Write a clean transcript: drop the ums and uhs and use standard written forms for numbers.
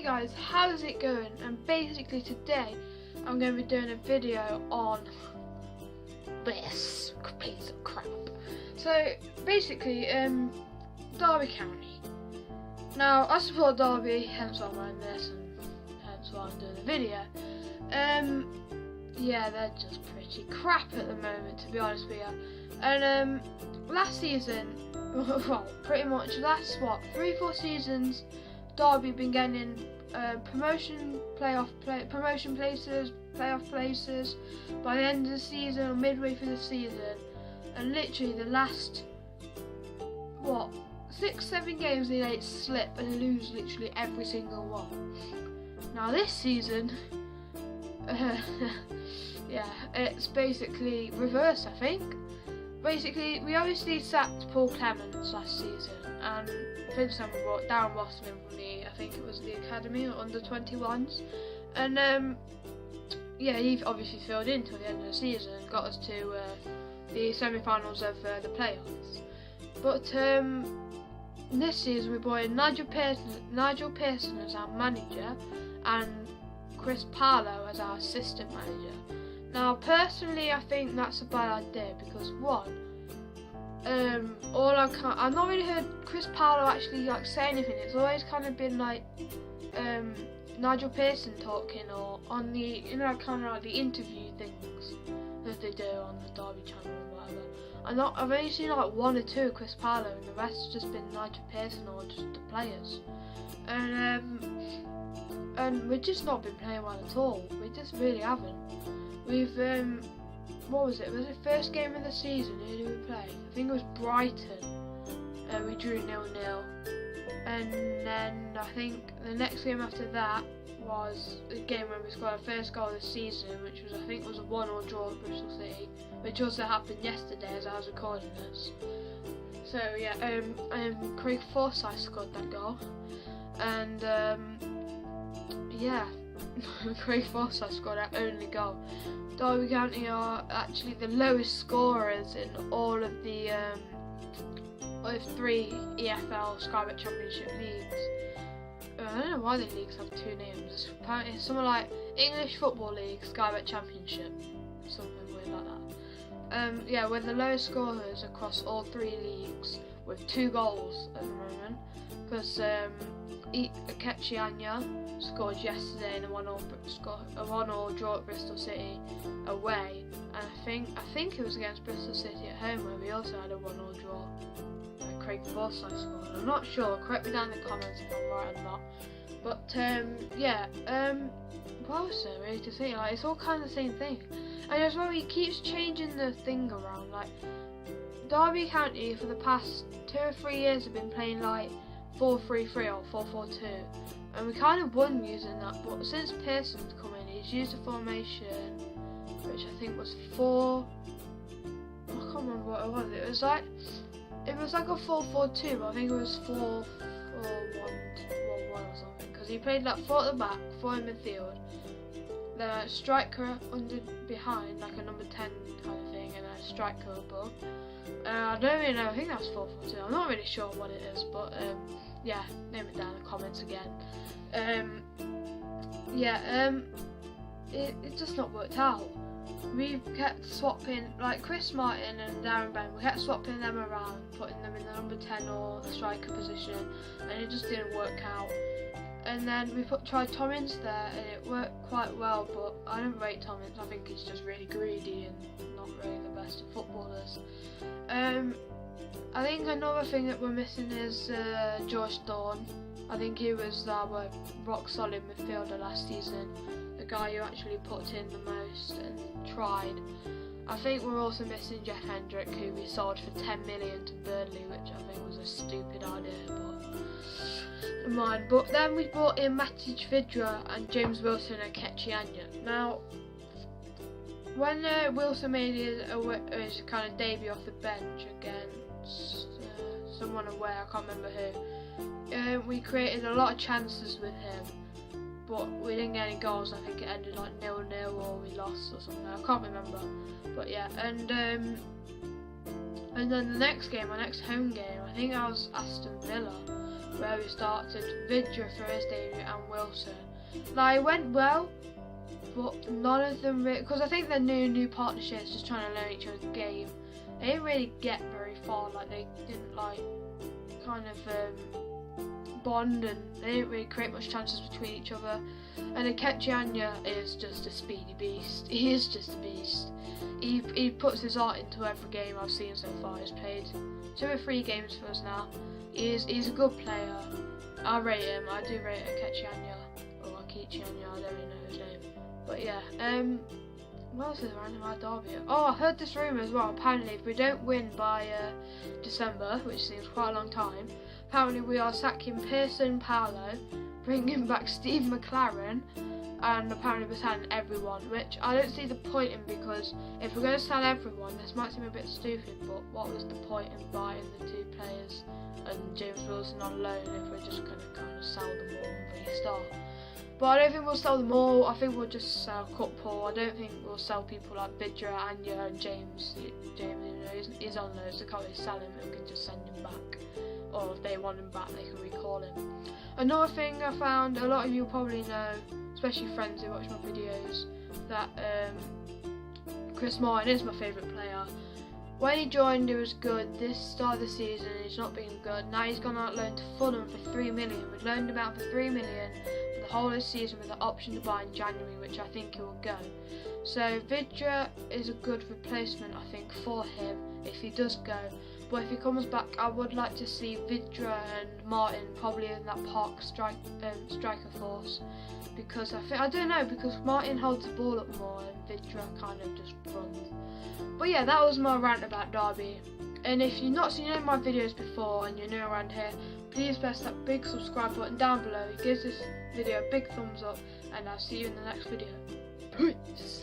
Hey guys, how's it going? And basically today I'm going to be doing a video on this piece of crap. So basically, Derby County. Now I support Derby, hence why I'm wearing this and hence why I'm doing the video. Yeah, they're just pretty crap at the moment, to be honest with you. And last season, well, pretty much last 3-4 seasons, Derby been getting promotion places, playoff places by the end of the season or midway through the season, and literally the last 6-7 games they slip and lose literally every single one. Now this season, yeah, it's basically reverse, I think. Basically, we obviously sacked Paul Clements last season, and Vince brought Darren Boston in from I think it was the academy or under 21s, and yeah, he obviously filled in till the end of the season, got us to the semi-finals of the playoffs. But this season we brought in Nigel Pearson as our manager and Chris Parlow as our assistant manager. Now personally I think that's a bad idea because one, I've not really heard Chris Parlow actually say anything. It's always kind of been like Nigel Pearson talking, or on the kind of like the interview things that they do on the Derby channel or whatever. I've only seen like 1 or 2 Chris Parlow, and the rest has just been Nigel Pearson or just the players. And we've just not been playing well at all. We just really haven't. We've what was it? Was it first game of the season? Who did we play? I think it was Brighton. We drew 0-0, and then I think the next game after that was the game when we scored our first goal of the season, which was, I think, was a 1-1 draw at Bristol City, which also happened yesterday as I was recording this. So yeah, Craig Forsyth scored that goal, and yeah, Craig Forsyth scored our only goal. Derby County are actually the lowest scorers in all of the 3 EFL Sky Bet Championship leagues. I don't know why the leagues have 2 names. Apparently it's something like English Football League Sky Bet Championship, something weird like that. Yeah, we're the lowest scorers across all 3 leagues with 2 goals at the moment, because Akechi Anya scored yesterday in a 1-1 draw at Bristol City away, and I think it was against Bristol City at home where we also had a 1-1 draw. Craig Forsyth scored. I'm not sure. Correct me down in the comments if I'm right or not. But yeah, what was there really to say? Like, it's all kind of the same thing, and as well he keeps changing the thing around. Like Derby County for the past 2 or 3 years have been playing like 4-3-3 or 4-4-2, and we kind of won using that, but since Pearson's come in, he's used a formation which I think was I can't remember what it was. It was like a 4-4-2, but I think it was 4-4-1 or something, because he played like 4 at the back, 4 in midfield, the striker behind, like a number 10 kind of thing, and a striker above. I don't really know, I think that's 4-4-2, I'm not really sure what it is, but yeah, name it down in the comments again. It just not worked out. We've kept swapping, like Chris Martin and Darren Ben, we kept swapping them around, putting them in the number 10 or the striker position, and it just didn't work out. And then we tried Tommins there, and it worked quite well, but I don't rate Tommins. I think he's just really greedy and not really the best of footballers. I think another thing that we're missing is Josh Dawn. I think he was our rock solid midfielder last season, the guy who actually put in the most and tried. I think we're also missing Jeff Hendrick, who we sold for 10 million to Burnley, which I think was a stupid idea, but mine. But then we brought in Matic Vidra and James Wilson and Akechi Anya. Now, when Wilson made his kind of debut off the bench against someone away, I can't remember who, we created a lot of chances with him, but we didn't get any goals. I think it ended like 0-0 or we lost or something, I can't remember. But yeah, and then the next game, our next home game, I I think that was Aston Villa, where we started Vidra for his debut and Wilson. Like, it went well, but none of them really, because I think they're new partnerships, just trying to learn each other's game. They didn't really get very far. Like, they didn't like kind of bond, and they didn't really create much chances between each other. And Anya is just a speedy beast. He is just a beast. He puts his heart into every game I've seen so far. He's played 2 or 3 games for us now. He's a good player. I rate him. I do rate Anya, or Anya. I don't really know his name. But yeah. What else is random about Derby? Oh, I heard this rumour as well. Apparently, if we don't win by December, which seems quite a long time, apparently we are sacking Pearson Paolo, bringing back Steve McLaren, and apparently we're selling everyone, which I don't see the point in, because if we're going to sell everyone, this might seem a bit stupid, but what was the point in buying the 2 players and James Wilson on loan if we're just going to kind of sell them all and restart? But I don't think we'll sell them all. I think we'll just sell a couple. I don't think we'll sell people like Vidra, Anya and James. James, you know, he's on loan, so can't really sell him and can just send him back. Or if they want him back, they can recall him. Another thing I found, a lot of you probably know, especially friends who watch my videos, that Chris Martin is my favourite player. When he joined, it was good. This start of the season, he's not been good. Now he's gone out loaned to Fulham for 3 million. We've loaned him out for 3 million for the whole of the season with the option to buy in January, which I think he will go. So Vidra is a good replacement, I think, for him if he does go. But if he comes back, I would like to see Vidra and Martin probably in that Park striker force, because I don't know, because Martin holds the ball up more and Vidra kind of just runs. But yeah, that was my rant about Derby. And if you've not seen any of my videos before and you're new around here, please press that big subscribe button down below. It gives this video a big thumbs up, and I'll see you in the next video. Peace!